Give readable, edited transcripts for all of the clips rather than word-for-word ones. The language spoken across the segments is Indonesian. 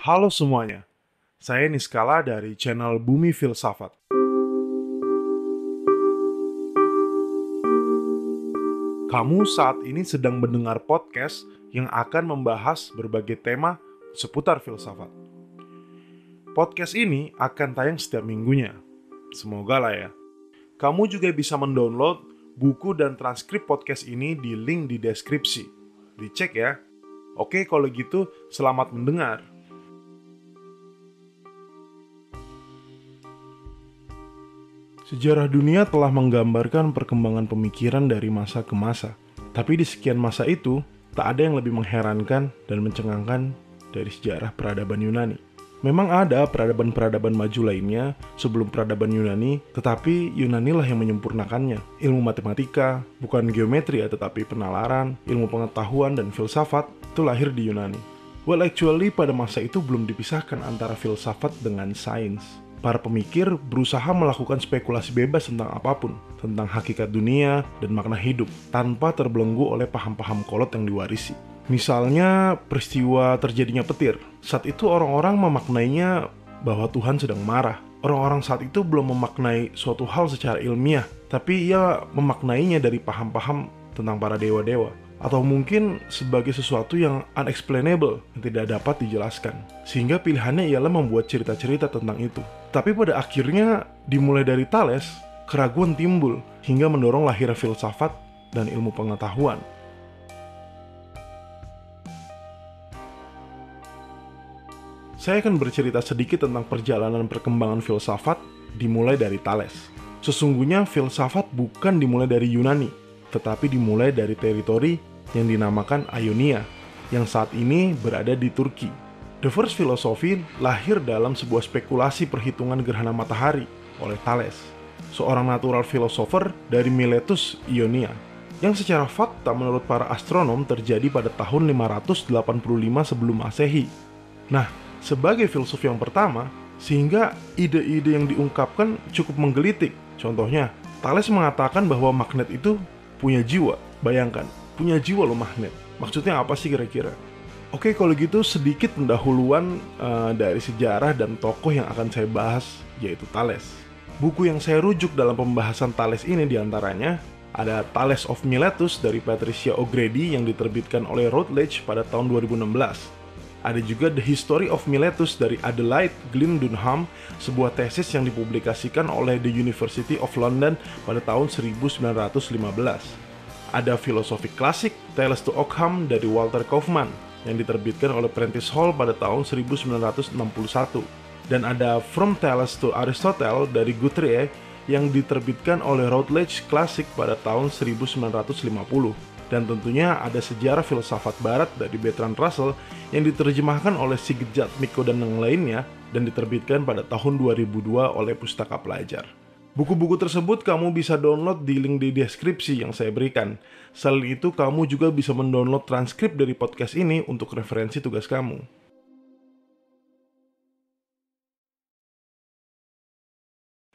Halo semuanya, saya Niskala dari channel Bumi Filsafat. Kamu saat ini sedang mendengar podcast yang akan membahas berbagai tema seputar filsafat. Podcast ini akan tayang setiap minggunya. Semoga lah ya. Kamu juga bisa mendownload buku dan transkrip podcast ini di link di deskripsi. Dicek ya. Oke, kalau gitu selamat mendengar. Sejarah dunia telah menggambarkan perkembangan pemikiran dari masa ke masa. Tapi di sekian masa itu, tak ada yang lebih mengherankan dan mencengangkan dari sejarah peradaban Yunani. Memang ada peradaban-peradaban maju lainnya sebelum peradaban Yunani, tetapi Yunani lah yang menyempurnakannya. Ilmu matematika, bukan geometri ya, tetapi penalaran, ilmu pengetahuan dan filsafat itu lahir di Yunani. Well, actually pada masa itu belum dipisahkan antara filsafat dengan sains. Para pemikir berusaha melakukan spekulasi bebas tentang apapun, tentang hakikat dunia dan makna hidup, tanpa terbelenggu oleh paham-paham kolot yang diwarisi. Misalnya, peristiwa terjadinya petir. Saat itu orang-orang memaknainya bahwa Tuhan sedang marah. Orang-orang saat itu belum memaknai suatu hal secara ilmiah, tapi ia memaknainya dari paham-paham tentang para dewa-dewa. Atau mungkin sebagai sesuatu yang unexplainable, yang tidak dapat dijelaskan. Sehingga pilihannya ialah membuat cerita-cerita tentang itu. Tapi pada akhirnya, dimulai dari Thales, keraguan timbul hingga mendorong lahirnya filsafat dan ilmu pengetahuan. Saya akan bercerita sedikit tentang perjalanan perkembangan filsafat dimulai dari Thales. Sesungguhnya filsafat bukan dimulai dari Yunani, tetapi dimulai dari teritori yang dinamakan Ionia, yang saat ini berada di Turki. The first philosophy lahir dalam sebuah spekulasi perhitungan gerhana matahari oleh Thales, seorang natural philosopher dari Miletus, Ionia, yang secara fakta menurut para astronom terjadi pada tahun 585 sebelum Masehi. Nah, sebagai filsuf yang pertama, sehingga ide-ide yang diungkapkan cukup menggelitik. Contohnya, Thales mengatakan bahwa magnet itu punya jiwa. Bayangkan, punya jiwa loh magnet. Maksudnya apa sih kira-kira? Oke, kalau gitu sedikit pendahuluan dari sejarah dan tokoh yang akan saya bahas, yaitu Thales. Buku yang saya rujuk dalam pembahasan Thales ini diantaranya ada Thales of Miletus dari Patricia O'Grady yang diterbitkan oleh Routledge pada tahun 2016. Ada juga The History of Miletus dari Adelaide Glyn Dunham, sebuah tesis yang dipublikasikan oleh The University of London pada tahun 1915. Ada Filosofi Klasik Tales to Ockham dari Walter Kaufmann yang diterbitkan oleh Prentice Hall pada tahun 1961. Dan ada From Thales to Aristotle dari Guthrie yang diterbitkan oleh Routledge Classic pada tahun 1950. Dan tentunya ada Sejarah Filsafat Barat dari Bertrand Russell yang diterjemahkan oleh Sigurd Miko dan yang lainnya dan diterbitkan pada tahun 2002 oleh Pustaka Pelajar. Buku-buku tersebut kamu bisa download di link di deskripsi yang saya berikan. Selain itu, kamu juga bisa mendownload transkrip dari podcast ini untuk referensi tugas kamu.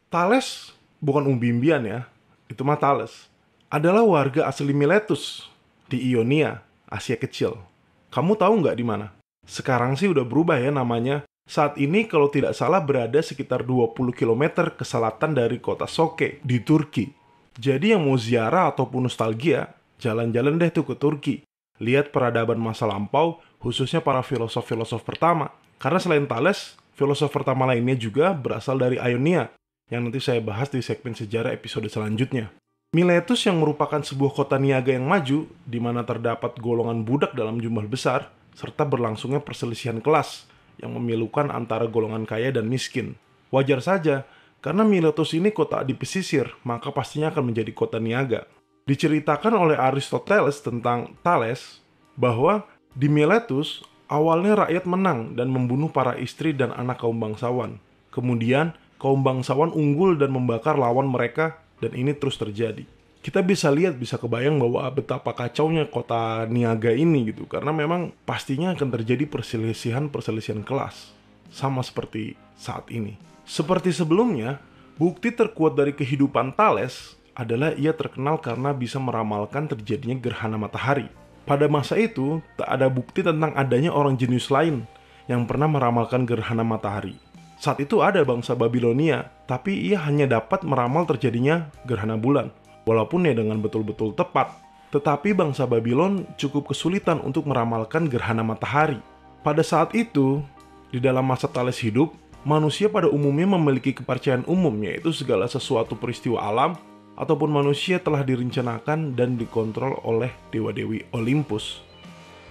Thales bukan umbi-umbian ya, itu mah Thales. Adalah warga asli Miletus di Ionia, Asia Kecil. Kamu tahu nggak di mana? Sekarang sih udah berubah ya namanya. Saat ini kalau tidak salah berada sekitar 20 km ke selatan dari kota Soke di Turki. Jadi yang mau ziarah ataupun nostalgia, jalan-jalan deh tuh ke Turki. Lihat peradaban masa lampau, khususnya para filosof-filosof pertama. Karena selain Thales, filosof pertama lainnya juga berasal dari Ionia, yang nanti saya bahas di segmen sejarah episode selanjutnya. Miletus yang merupakan sebuah kota niaga yang maju, di mana terdapat golongan budak dalam jumlah besar, serta berlangsungnya perselisihan kelas yang memilukan antara golongan kaya dan miskin. Wajar saja, karena Miletus ini kota di pesisir, maka pastinya akan menjadi kota niaga. Diceritakan oleh Aristoteles tentang Thales, bahwa di Miletus, awalnya rakyat menang dan membunuh para istri dan anak kaum bangsawan. Kemudian, kaum bangsawan unggul dan membakar lawan mereka, dan ini terus terjadi. Kita bisa lihat, bisa kebayang bahwa betapa kacaunya kota niaga ini gitu. Karena memang pastinya akan terjadi perselisihan kelas. Sama seperti saat ini. Seperti sebelumnya, bukti terkuat dari kehidupan Thales adalah ia terkenal karena bisa meramalkan terjadinya gerhana matahari. Pada masa itu, tak ada bukti tentang adanya orang jenius lain yang pernah meramalkan gerhana matahari. Saat itu ada bangsa Babilonia, tapi ia hanya dapat meramal terjadinya gerhana bulan, walaupun ya dengan betul-betul tepat. Tetapi bangsa Babylon cukup kesulitan untuk meramalkan gerhana matahari. Pada saat itu, di dalam masa Thales hidup, manusia pada umumnya memiliki kepercayaan umum, yaitu segala sesuatu peristiwa alam ataupun manusia telah direncanakan dan dikontrol oleh dewa-dewi Olympus.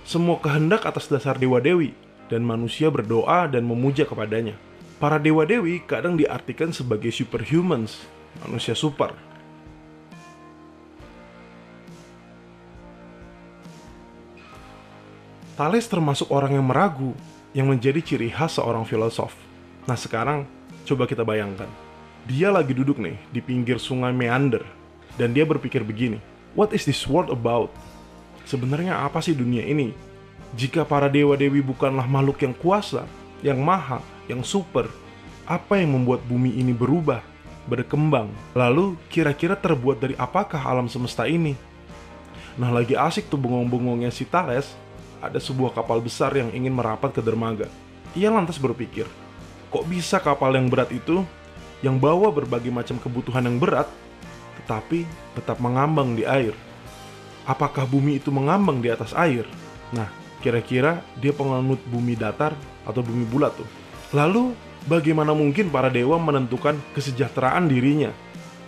Semua kehendak atas dasar dewa-dewi, dan manusia berdoa dan memuja kepadanya. Para dewa-dewi kadang diartikan sebagai superhumans, manusia super. Thales termasuk orang yang meragu, yang menjadi ciri khas seorang filosof. Nah sekarang, coba kita bayangkan. Dia lagi duduk nih, di pinggir sungai Meander. Dan dia berpikir begini, what is this world about? Sebenarnya apa sih dunia ini? Jika para dewa-dewi bukanlah makhluk yang kuasa, yang maha, yang super, apa yang membuat bumi ini berubah, berkembang? Lalu kira-kira terbuat dari apakah alam semesta ini? Nah lagi asik tuh bengong-bengongnya si Thales, ada sebuah kapal besar yang ingin merapat ke dermaga. Ia lantas berpikir, kok bisa kapal yang berat itu, yang bawa berbagai macam kebutuhan yang berat, tetapi tetap mengambang di air? Apakah bumi itu mengambang di atas air? Nah, kira-kira dia penganut bumi datar atau bumi bulat tuh. Lalu, bagaimana mungkin para dewa menentukan kesejahteraan dirinya,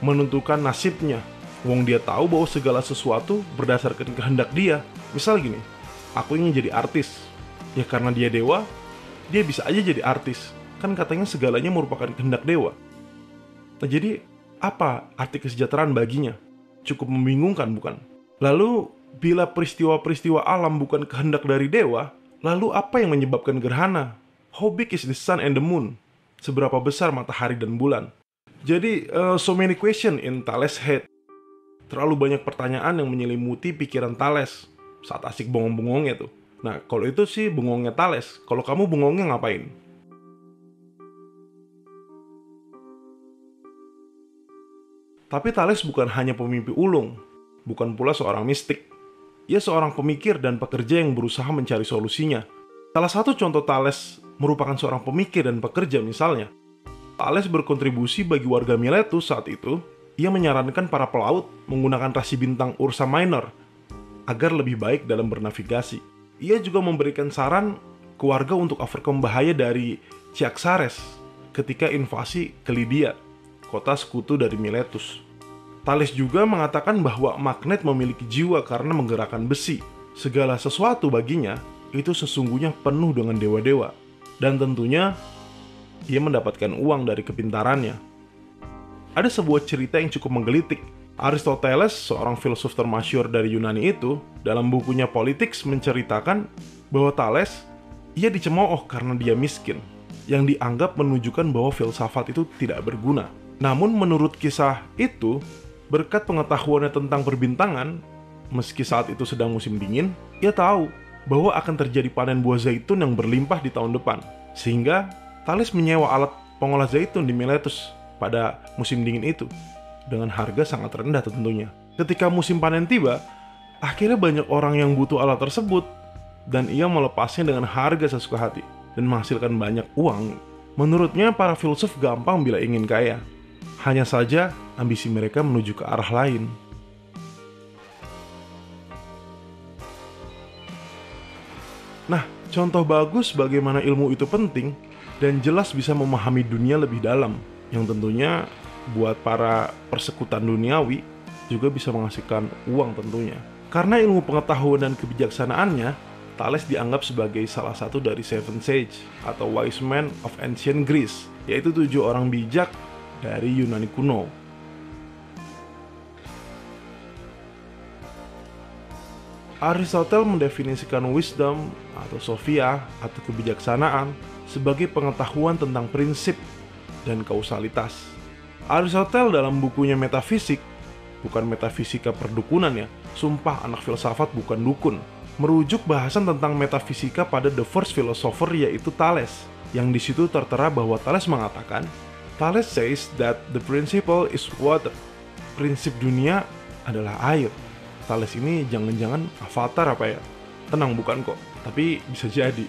menentukan nasibnya? Wong dia tahu bahwa segala sesuatu berdasarkan kehendak dia. Misal gini, aku ingin jadi artis. Ya karena dia dewa, dia bisa aja jadi artis. Kan katanya segalanya merupakan kehendak dewa. Nah jadi, apa arti kesejahteraan baginya? Cukup membingungkan bukan? Lalu, bila peristiwa-peristiwa alam bukan kehendak dari dewa, lalu apa yang menyebabkan gerhana? How big is the sun and the moon? Seberapa besar matahari dan bulan? Jadi, so many question in Thales' head. Terlalu banyak pertanyaan yang menyelimuti pikiran Thales saat asik bengong-bengongnya tuh. Nah, kalau itu sih bengongnya Thales. Kalau kamu bengongnya ngapain? Tapi Thales bukan hanya pemimpi ulung, bukan pula seorang mistik. Ia seorang pemikir dan pekerja yang berusaha mencari solusinya. Salah satu contoh Thales merupakan seorang pemikir dan pekerja misalnya. Thales berkontribusi bagi warga Miletus saat itu. Ia menyarankan para pelaut menggunakan rasi bintang Ursa Minor agar lebih baik dalam bernavigasi. Ia juga memberikan saran ke warga untuk overcome bahaya dari Cyaxares ketika invasi ke Lydia, kota sekutu dari Miletus. Thales juga mengatakan bahwa magnet memiliki jiwa karena menggerakkan besi. Segala sesuatu baginya itu sesungguhnya penuh dengan dewa-dewa. Dan tentunya, ia mendapatkan uang dari kepintarannya. Ada sebuah cerita yang cukup menggelitik. Aristoteles, seorang filsuf termasyhur dari Yunani itu, dalam bukunya Politics menceritakan bahwa Thales, ia dicemooh karena dia miskin, yang dianggap menunjukkan bahwa filsafat itu tidak berguna. Namun menurut kisah itu, berkat pengetahuannya tentang perbintangan, meski saat itu sedang musim dingin, ia tahu bahwa akan terjadi panen buah zaitun yang berlimpah di tahun depan. Sehingga Thales menyewa alat pengolah zaitun di Miletus pada musim dingin itu, dengan harga sangat rendah tentunya. Ketika musim panen tiba, akhirnya banyak orang yang butuh alat tersebut, dan ia melepasnya dengan harga sesuka hati, dan menghasilkan banyak uang. Menurutnya para filsuf gampang bila ingin kaya. Hanya saja ambisi mereka menuju ke arah lain. Nah, contoh bagus bagaimana ilmu itu penting dan jelas bisa memahami dunia lebih dalam, yang tentunya buat para persekutan duniawi juga bisa menghasilkan uang tentunya. Karena ilmu pengetahuan dan kebijaksanaannya, Thales dianggap sebagai salah satu dari Seven Sage atau Wise Men of Ancient Greece, yaitu 7 orang bijak dari Yunani kuno. Aristoteles mendefinisikan wisdom atau sophia atau kebijaksanaan sebagai pengetahuan tentang prinsip dan kausalitas. Aristoteles dalam bukunya Metafisik, bukan metafisika perdukunan ya, sumpah anak filsafat bukan dukun, merujuk bahasan tentang metafisika pada the first philosopher yaitu Thales, yang di situ tertera bahwa Thales mengatakan, Thales says that the principle is water. Prinsip dunia adalah air. Thales ini jangan-jangan avatar apa ya? Tenang bukan kok, tapi bisa jadi.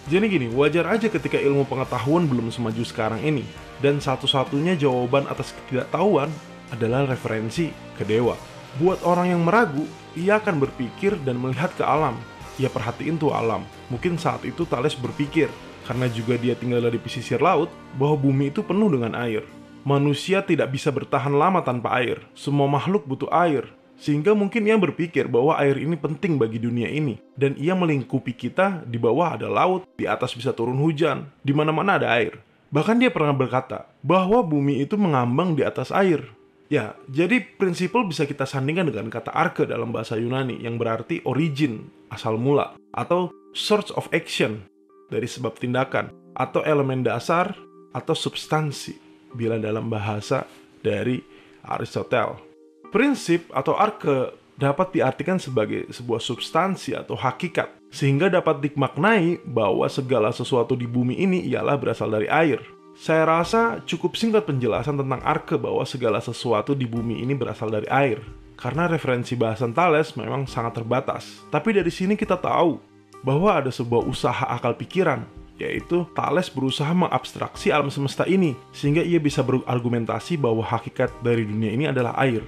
Jadi gini, wajar aja ketika ilmu pengetahuan belum semaju sekarang ini, dan satu-satunya jawaban atas ketidaktahuan adalah referensi ke dewa. Buat orang yang meragu, ia akan berpikir dan melihat ke alam. Ia perhatiin tuh alam. Mungkin saat itu Thales berpikir, karena juga dia tinggal di pesisir laut, bahwa bumi itu penuh dengan air. Manusia tidak bisa bertahan lama tanpa air. Semua makhluk butuh air. Sehingga mungkin ia berpikir bahwa air ini penting bagi dunia ini. Dan ia melingkupi kita, di bawah ada laut, di atas bisa turun hujan, di mana-mana ada air. Bahkan dia pernah berkata bahwa bumi itu mengambang di atas air. Ya, jadi prinsipal bisa kita sandingkan dengan kata arche dalam bahasa Yunani yang berarti origin, asal mula, atau source of action, dari sebab tindakan, atau elemen dasar, atau substansi, bila dalam bahasa dari Aristoteles. Prinsip atau arche dapat diartikan sebagai sebuah substansi atau hakikat, sehingga dapat dimaknai bahwa segala sesuatu di bumi ini ialah berasal dari air. Saya rasa cukup singkat penjelasan tentang arche bahwa segala sesuatu di bumi ini berasal dari air, karena referensi bahasan Thales memang sangat terbatas. Tapi dari sini kita tahu bahwa ada sebuah usaha akal pikiran, yaitu Thales berusaha mengabstraksi alam semesta ini, sehingga ia bisa berargumentasi bahwa hakikat dari dunia ini adalah air.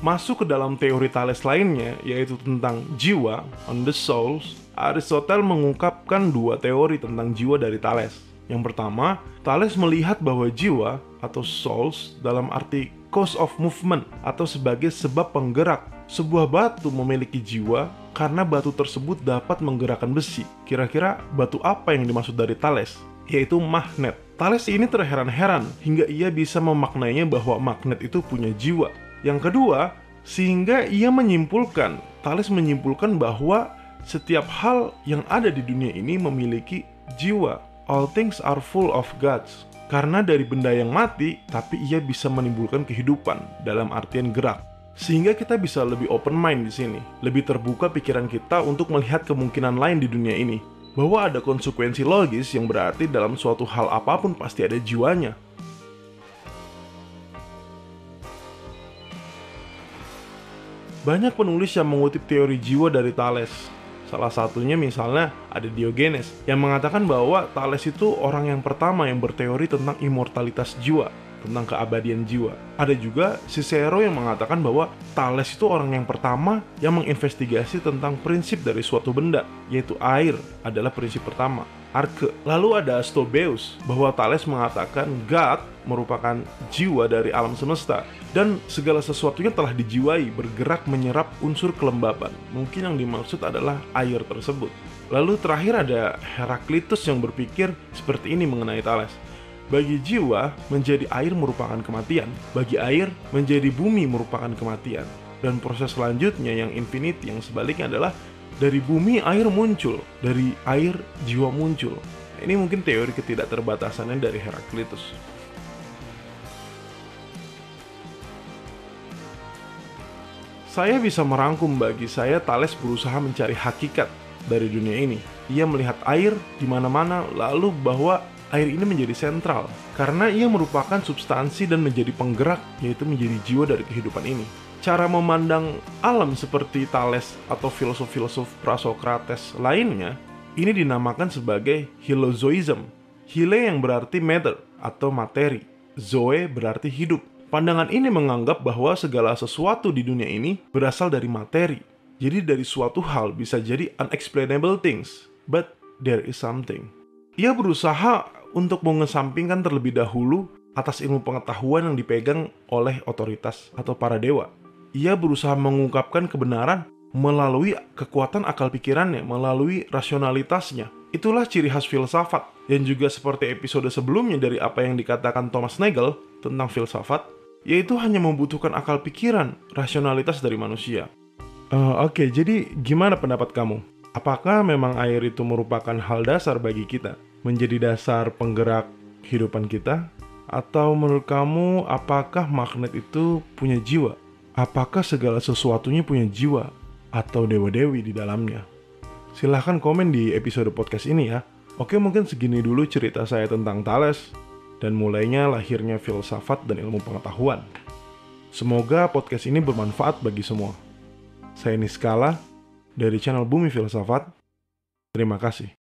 Masuk ke dalam teori Thales lainnya, yaitu tentang jiwa, on the souls, Aristoteles mengungkapkan dua teori tentang jiwa dari Thales. Yang pertama, Thales melihat bahwa jiwa atau souls dalam arti cause of movement atau sebagai sebab penggerak. Sebuah batu memiliki jiwa karena batu tersebut dapat menggerakkan besi. Kira-kira batu apa yang dimaksud dari Thales? Yaitu magnet. Thales ini terheran-heran hingga ia bisa memaknainya bahwa magnet itu punya jiwa. Yang kedua, sehingga ia menyimpulkan, Thales menyimpulkan bahwa setiap hal yang ada di dunia ini memiliki jiwa. All things are full of gods. Karena dari benda yang mati, tapi ia bisa menimbulkan kehidupan dalam artian gerak. Sehingga kita bisa lebih open mind di sini, lebih terbuka pikiran kita untuk melihat kemungkinan lain di dunia ini. Bahwa ada konsekuensi logis yang berarti dalam suatu hal apapun pasti ada jiwanya. Banyak penulis yang mengutip teori jiwa dari Thales. Salah satunya misalnya ada Diogenes yang mengatakan bahwa Thales itu orang yang pertama yang berteori tentang immortalitas jiwa, tentang keabadian jiwa. Ada juga Cicero yang mengatakan bahwa Thales itu orang yang pertama yang menginvestigasi tentang prinsip dari suatu benda, yaitu air adalah prinsip pertama, arche. Lalu ada Stobaeus bahwa Thales mengatakan God merupakan jiwa dari alam semesta dan segala sesuatunya telah dijiwai, bergerak menyerap unsur kelembaban. Mungkin yang dimaksud adalah air tersebut. Lalu terakhir ada Heraklitus yang berpikir seperti ini mengenai Thales. Bagi jiwa, menjadi air merupakan kematian. Bagi air, menjadi bumi merupakan kematian. Dan proses selanjutnya yang infinity, yang sebaliknya adalah dari bumi air muncul, dari air jiwa muncul. Ini mungkin teori ketidakterbatasannya dari Heraklitus. Saya bisa merangkum, bagi saya Thales berusaha mencari hakikat dari dunia ini. Ia melihat air di mana-mana, lalu bahwa air ini menjadi sentral karena ia merupakan substansi dan menjadi penggerak, yaitu menjadi jiwa dari kehidupan ini. Cara memandang alam seperti Thales atau filosof-filosof Prasokrates lainnya, ini dinamakan sebagai Hylozoism. Hyle yang berarti matter atau materi, zoe berarti hidup. Pandangan ini menganggap bahwa segala sesuatu di dunia ini berasal dari materi. Jadi dari suatu hal bisa jadi unexplainable things, but there is something. Ia berusaha untuk mengesampingkan terlebih dahulu atas ilmu pengetahuan yang dipegang oleh otoritas atau para dewa. Ia berusaha mengungkapkan kebenaran melalui kekuatan akal pikirannya, melalui rasionalitasnya. Itulah ciri khas filsafat. Dan juga seperti episode sebelumnya dari apa yang dikatakan Thomas Nagel tentang filsafat, yaitu hanya membutuhkan akal pikiran, rasionalitas dari manusia. Oke, jadi gimana pendapat kamu? Apakah memang air itu merupakan hal dasar bagi kita? Menjadi dasar penggerak kehidupan kita? Atau menurut kamu, apakah magnet itu punya jiwa? Apakah segala sesuatunya punya jiwa? Atau dewa-dewi di dalamnya? Silahkan komen di episode podcast ini ya. Oke, mungkin segini dulu cerita saya tentang Thales dan mulainya lahirnya filsafat dan ilmu pengetahuan. Semoga podcast ini bermanfaat bagi semua. Saya Niskala dari channel Bumi Filsafat. Terima kasih.